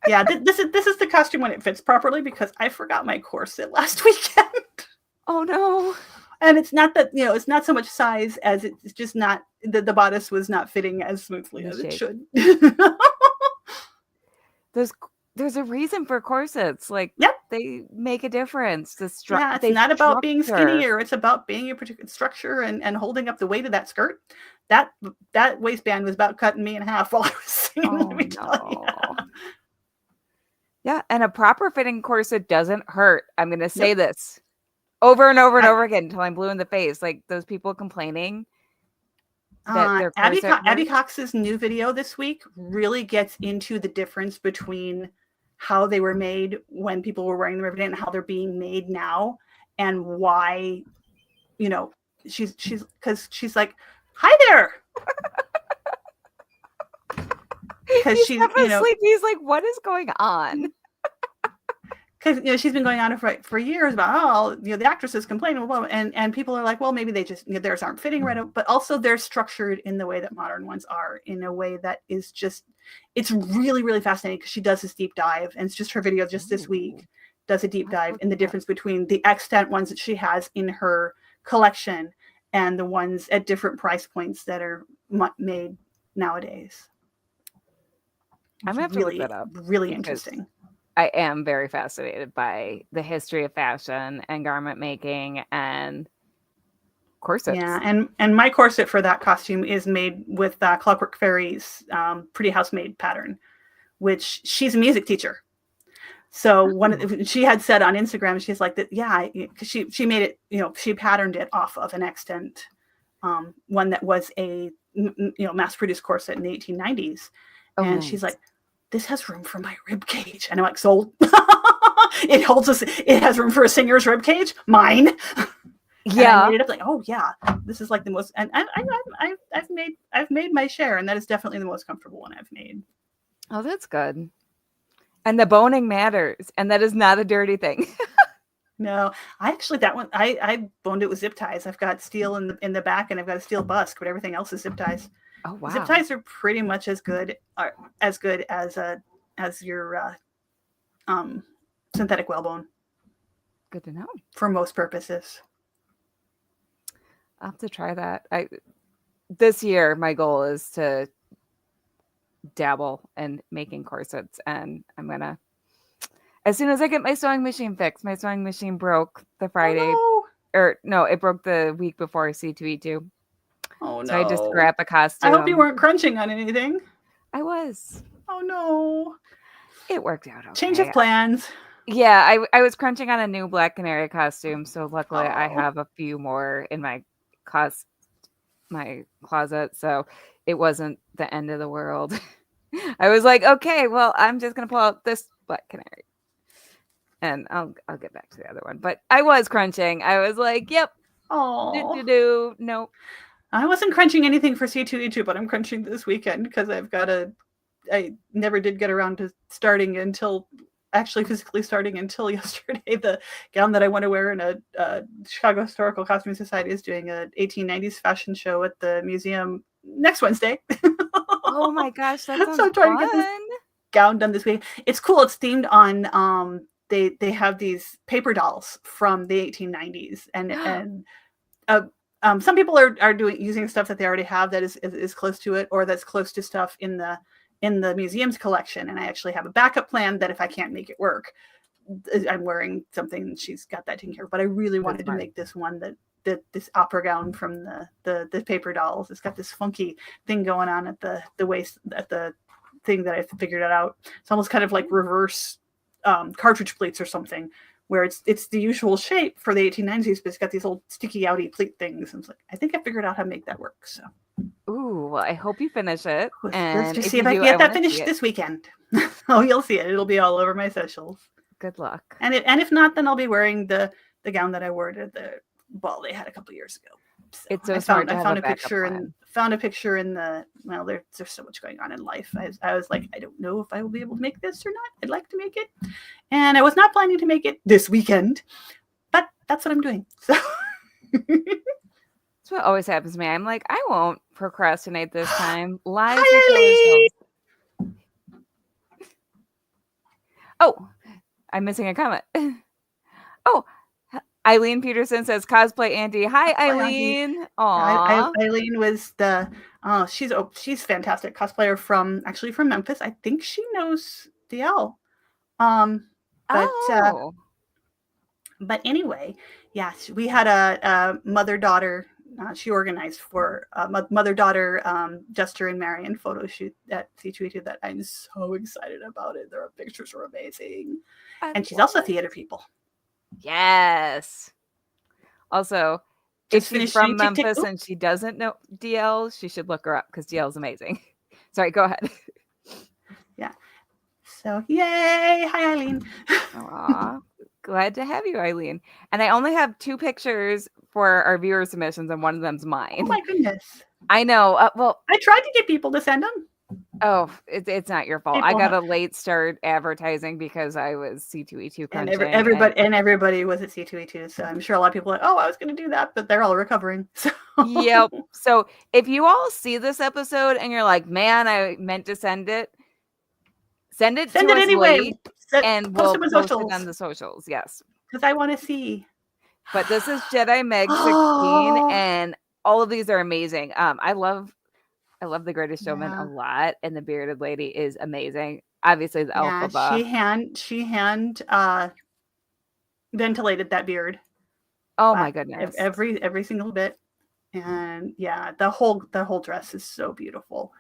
Yeah, this is the costume when it fits properly, because I forgot my corset last weekend. Oh no! And it's not that it's not so much size as it's just not the bodice was not fitting as smoothly as it should. There's a reason for corsets. Like, they make a difference. It's not about being skinnier. It's about being a particular structure and holding up the weight of that skirt. That waistband was about cutting me in half while I was singing. Let me tell you. Yeah, and a proper fitting corset doesn't hurt. I'm going to say this over and over and over again until I'm blue in the face. Like those people complaining. Abby Cox's new video this week really gets into the difference between how they were made when people were wearing them every day and how they're being made now, and why, she's like, hi there. Because she's asleep. He's like, what is going on? Because she's been going on for years about the actresses complaining, and people are like, well, maybe they just theirs aren't fitting right, but also they're structured in the way that modern ones are, in a way that is just, it's really, really fascinating, because she does this deep dive, and it's just her video just this week does a deep dive in the difference between the extant ones that she has in her collection and the ones at different price points that are made nowadays. I'm gonna have to look that up. Really interesting. I am very fascinated by the history of fashion and garment making and corsets. Yeah, and my corset for that costume is made with Clockwork Fairy's Pretty Housemaid pattern, which she's a music teacher. So she had said on Instagram, she's like that. Yeah, because she made it. She patterned it off of an extant one that was a mass-produced corset in the 1890s, and she's like, this has room for my rib cage. And I'm like, sold. It has room for a singer's rib cage. Mine. And I made it up like, oh yeah, this is like the most. And I've made my share, and that is definitely the most comfortable one I've made. Oh, that's good. And the boning matters, and that is not a dirty thing. No, I actually that one I boned it with zip ties. I've got steel in the back, and I've got a steel busk, but everything else is zip ties. Oh wow. Zip ties are pretty much as good as your synthetic whalebone. Good to know. For most purposes. I'll have to try that. This year my goal is to dabble in making corsets, and I'm gonna, as soon as I get my sewing machine fixed. My sewing machine broke the Friday, or no, it broke the week before C2E2. Oh no! So I had to scrap a costume. I hope you weren't crunching on anything. I was. Oh no! It worked out okay. Change of plans. Yeah, I was crunching on a new Black Canary costume, so luckily I have a few more in my closet, so it wasn't the end of the world. I was like, okay, well, I'm just gonna pull out this Black Canary, and I'll get back to the other one. But I was crunching. I was like, yep. Oh. Nope. I wasn't crunching anything for C2E2, but I'm crunching this weekend because I never did get around to physically starting until yesterday. The gown that I want to wear in a Chicago Historical Costume Society is doing a 1890s fashion show at the museum next Wednesday. Oh my gosh, that sounds so I'm trying fun. to get this gown done this week. It's cool. It's themed on they have these paper dolls from the 1890s, and some people are using stuff that they already have that is close to it, or that's close to stuff in the museum's collection. And I actually have a backup plan that if I can't make it work, I'm wearing something and she's got that taken care of. But I really wanted to make this one that this opera gown from the paper dolls. It's got this funky thing going on at the waist, at the thing that I figured it out. It's almost kind of like reverse cartridge pleats or something, where it's the usual shape for the 1890s, but it's got these old sticky outy pleat things. And it's like, I think I figured out how to make that work. So. Ooh, well, I hope you finish it. Let's just see if I can get that finished this weekend. Oh, you'll see it. It'll be all over my socials. Good luck. And if not, then I'll be wearing the gown that I wore to the ball they had a couple of years ago. So it's so smart. I found a picture in the, well, there's so much going on in life. I was like, I don't know if I will be able to make this or not. I'd like to make it. And I was not planning to make it this weekend, but that's what I'm doing. So that's what always happens to me. I'm like, I won't procrastinate this time. Lies. Hi, Eileen. Oh, I'm missing a comment. Oh, Eileen Peterson says cosplay Auntie. Hi, Eileen. Aww. Eileen was she's fantastic cosplayer from Memphis. I think she knows DL. But anyway, yes, we had a mother-daughter. She organized for mother-daughter Jester and Marion photo shoot at C2E2 that I'm so excited about it. Their pictures are amazing. And she's also theater people. Yes. Also, if she's from Memphis and she doesn't know DL, she should look her up because DL is amazing. Sorry, go ahead. Yeah. So, yay. Hi, Eileen. Aww. Glad to have you, Eileen. And I only have 2 pictures for our viewer submissions, and one of them's mine. Oh, my goodness. I know. Well, I tried to get people to send them. Oh, it's not your fault. I got a late start advertising because I was C2E2 crunching. And everybody was at C2E2. So I'm sure a lot of people are like, oh, I was going to do that, but they're all recovering. So. Yep. So if you all see this episode and you're like, man, I meant to send it to us anyway. And we'll post it on the socials. Yes. Because I want to see. But this is Jedi Meg 16, and all of these are amazing. I love The Greatest Showman a lot, and the bearded lady is amazing. Obviously, the Elphaba. She hand ventilated that beard. Oh my goodness! Every single bit, and yeah, the whole dress is so beautiful,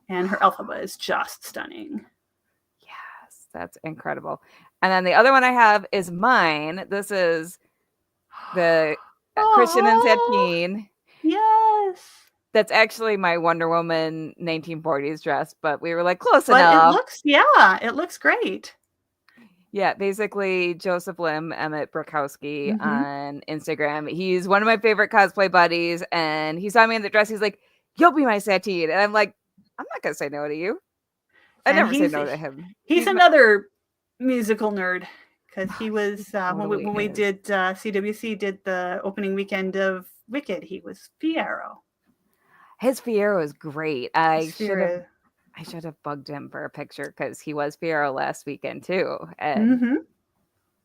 and her Elphaba is just stunning. Yes, that's incredible. And then the other one I have is mine. This is the Christian and Satine. Yes. That's actually my Wonder Woman 1940s dress, but we were like close enough. It looks great. Yeah, basically Joseph Lim, Emmett Brokowski Mm-hmm. on Instagram. He's one of my favorite cosplay buddies, and he saw me in the dress. He's like, "You'll be my Satine," and I'm like, "I'm not gonna say no to you. I And never say no to him. he's He's my another musical nerd because he he was totally when we is. did CWC did the opening weekend of Wicked. He was Fiyero. His Fiero is great. His Fiyero. I should have bugged him for a picture because he was Fiero last weekend too, and Mm-hmm.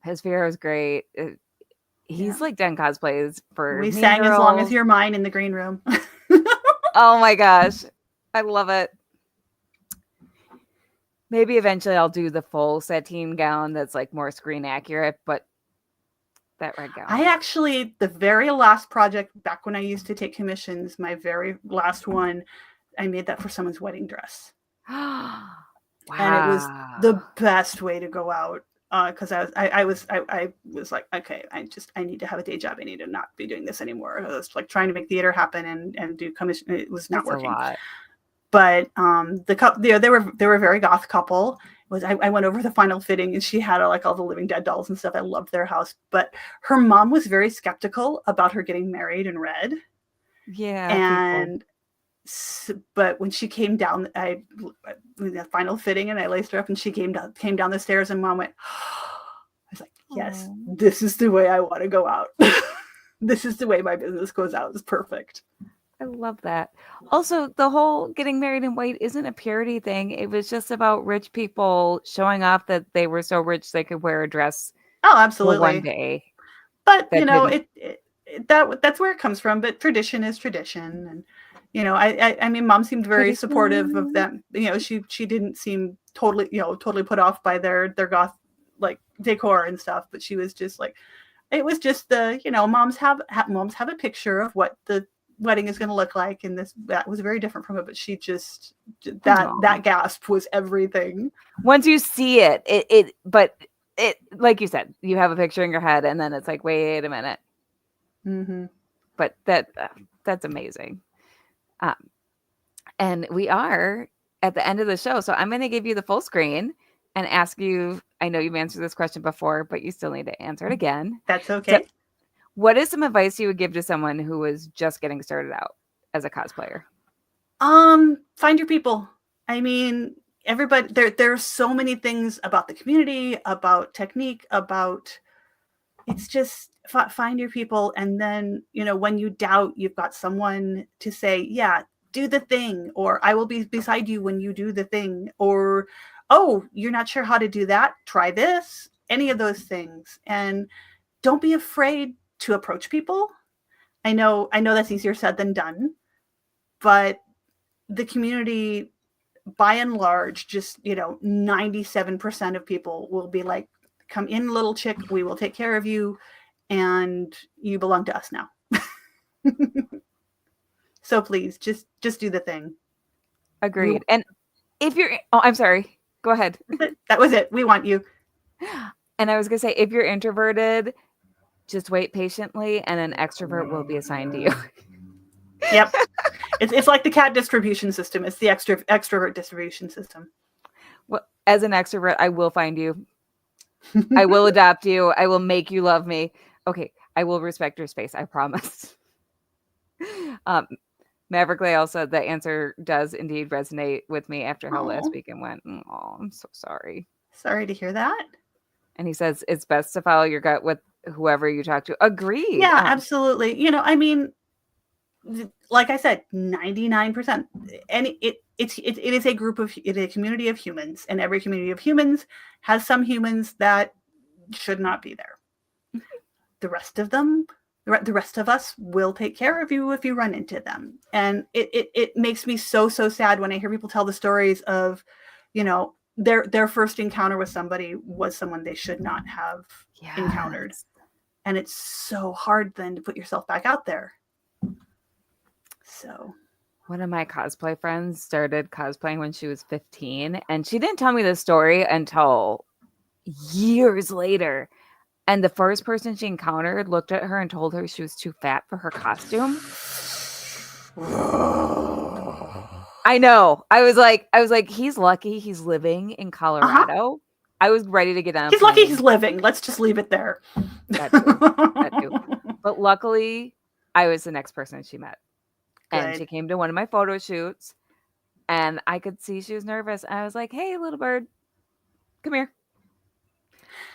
his Fiero is great. Yeah. He's like done cosplays for We Mean sang As Long as Girls. You're Mine in the green room. Oh my gosh, I love it. Maybe eventually I'll do the full sateen gown that's like more screen accurate, but that red gown. I actually, the very last project back when I used to take commissions, my very last one, I made that for someone's wedding dress. Wow. And it was the best way to go out. Because I was like, okay, I need to have a day job. I need to not be doing this anymore. I was like trying to make theater happen and do commission. It was not That's working. a lot. But the couple, they were a very goth couple. I went over the final fitting and she had like all the Living Dead dolls and stuff. I loved their house, but her mom was very skeptical about her getting married in red. Yeah. And but when she came down, the final fitting, and I laced her up, and she came down the stairs, and Mom went, I was like, yes, this is the way I want to go out. This is the way my business goes out. It's perfect. I love that. Also, the whole getting married in white isn't a purity thing. It was just about rich people showing off that they were so rich they could wear a dress. Oh, absolutely. For one day. But that's where it comes from. But tradition is tradition, and I mean, Mom seemed very supportive of them. She didn't seem totally put off by their goth like decor and stuff. But she was just like, it was just the moms have a picture of what the wedding is going to look like, and that was very different from it. But she just that gasp was everything. Once you see it, but like you said, you have a picture in your head, and then it's like, wait a minute. Mm-hmm. But that's amazing. And we are at the end of the show, so I'm going to give you the full screen and ask you. I know you've answered this question before, but you still need to answer it again. That's okay. So, what is some advice you would give to someone who was just getting started out as a cosplayer? Find your people. I mean, everybody. There are so many things about the community, about technique, about. It's just find your people, and then when you doubt, you've got someone to say, yeah, do the thing, or I will be beside you when you do the thing, or oh, you're not sure how to do that, try this. Any of those things, and don't be afraid to approach people. I know that's easier said than done, but the community, by and large, just 97% of people will be like, come in, little chick, we will take care of you, and you belong to us now. So please just do the thing. Agreed. And if you're I'm sorry, go ahead. That was it. We want you. And I was gonna say, if you're introverted, just wait patiently and an extrovert will be assigned to you. Yep. It's like the cat distribution system. It's the extrovert distribution system. Well, as an extrovert, I will find you. I will adopt you. I will make you love me. Okay, I will respect your space. I promise. Maverick Lale said the answer does indeed resonate with me after how last weekend went. Oh, I'm so sorry. Sorry to hear that. And he says it's best to follow your gut with whoever you talk to. Agreed. Yeah, absolutely. I mean, like I said, 99%. And it is a community of humans, and every community of humans has some humans that should not be there. The rest of us will take care of you if you run into them. And it makes me so sad when I hear people tell the stories of, their first encounter with somebody was someone they should not have encountered. And it's so hard then to put yourself back out there. So one of my cosplay friends started cosplaying when she was 15, and she didn't tell me this story until years later. And the first person she encountered looked at her and told her she was too fat for her costume. I know. I was like, he's lucky he's living in Colorado I was ready to get on. He's lucky he's living. Let's just leave it there. That too. That too. But luckily, I was the next person she met. And Good. she came to one of my photo shoots, and I could see she was nervous. I was like, "Hey, little bird, come here."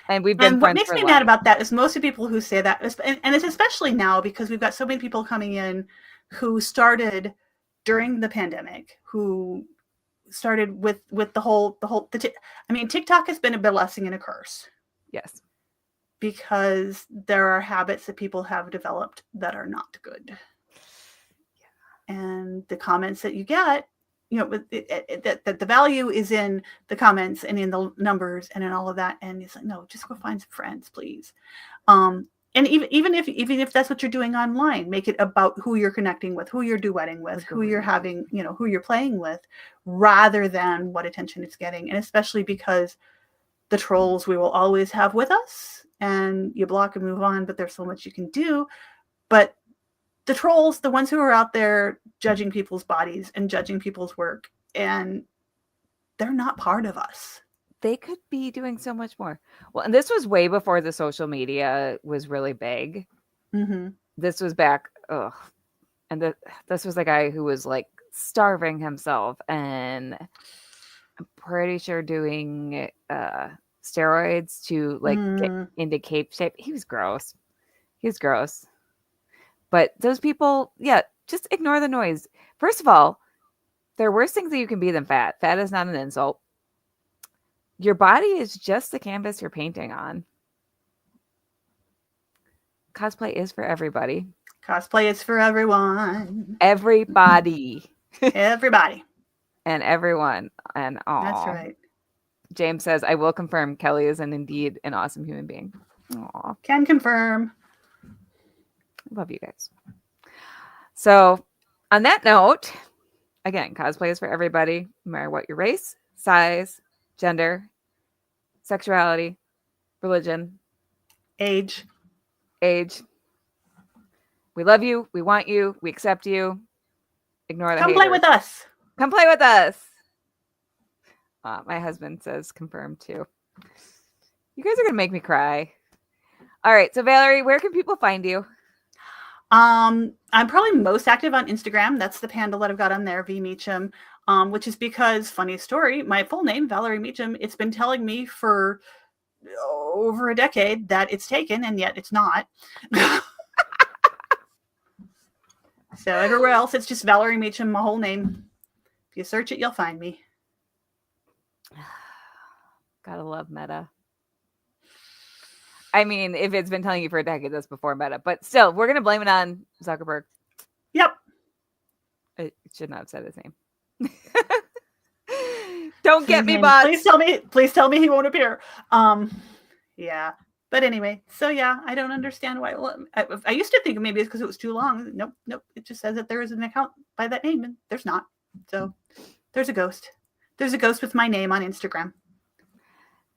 And we've been And what friends makes for me life. mad about that is most of the people who say that, and it's especially now because we've got so many people coming in who started during the pandemic, who started with I mean, TikTok has been a blessing and a curse. Yes. Because there are habits that people have developed that are not good. Yeah. And the comments that you get, that the value is in the comments and in the numbers and in all of that. And it's like, no, just go find some friends, please. And even if that's what you're doing online, make it about who you're connecting with, who you're duetting with, who you're having, who you're playing with, rather than what attention it's getting. And especially because the trolls we will always have with us, and you block and move on, but there's so much you can do. But the trolls, the ones who are out there judging people's bodies and judging people's work, and they're not part of us. They could be doing so much more. Well, and this was way before the social media was really big. Mm-hmm. This was back, and this was a guy who was like starving himself, and I'm pretty sure doing steroids to like get into cape shape. He was gross. But those people, yeah, just ignore the noise. First of all, there are worse things that you can be than fat. Fat is not an insult. Your body is just the canvas you're painting on. Cosplay is for everybody. Cosplay is for everyone. Everybody. Everybody. And everyone. And That's right. James says, I will confirm Kelly is indeed an awesome human being. Aw. Can confirm. Love you guys. So, on that note, again, cosplay is for everybody, no matter what your race, size, gender, sexuality, religion, age. We love you. We want you. We accept you. Ignore the haters. Come play with us. Come play with us. My husband says confirm too. You guys are going to make me cry. All right. So, Valerie, where can people find you? I'm probably most active on Instagram. That's the handle that I've got on there, V Meachum, which is because, funny story, my full name, Valerie Meachum, it's been telling me for over a decade that it's taken, and yet it's not. So everywhere else, it's just Valerie Meachum, my whole name. If you search it, you'll find me. Gotta love Meta. I mean, if it's been telling you for a decade, that's before Meta. But still, we're going to blame it on Zuckerberg. Yep. I should not have said his name. Don't get me, bots. Please tell me he won't appear. Yeah. But anyway, so yeah, I don't understand why. Well, I used to think maybe it's because it was too long. Nope. It just says that there is an account by that name, and there's not. So there's a ghost. There's a ghost with my name on Instagram.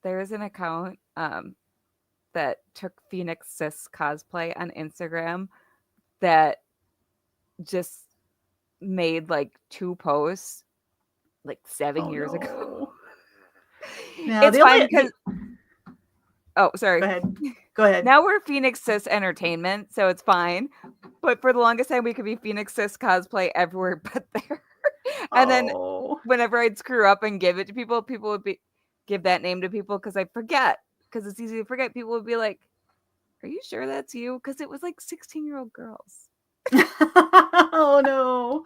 There is an account that took Phoenix Cis cosplay on Instagram that just made like 2 posts like 7 years ago. No, it's fine because oh, sorry. Go ahead. Now we're Phoenix Cis Entertainment, so it's fine. But for the longest time, we could be Phoenix Cis cosplay everywhere but there. And then whenever I'd screw up and give it to people, people would give that name to people because I forget. Because it's easy to forget. People would be like, are you sure that's you? Because it was like 16-year-old girls. Oh, no.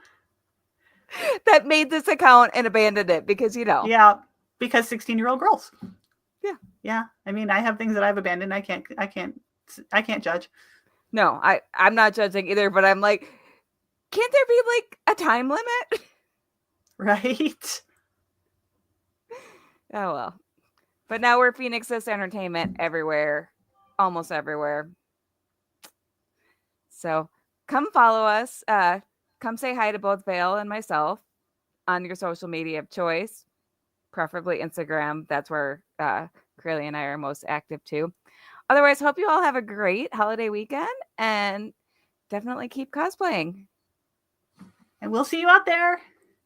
That made this account and abandoned it because, Yeah, because 16-year-old girls. Yeah. Yeah. I mean, I have things that I've abandoned. I can't judge. No, I'm not judging either, but I'm like, can't there be like a time limit? Right. Oh, well. But now we're Phoenix Cis Entertainment everywhere, almost everywhere. So come follow us. Come say hi to both Vale and myself on your social media of choice, preferably Instagram. That's where Curly and I are most active too. Otherwise, hope you all have a great holiday weekend and definitely keep cosplaying. And we'll see you out there.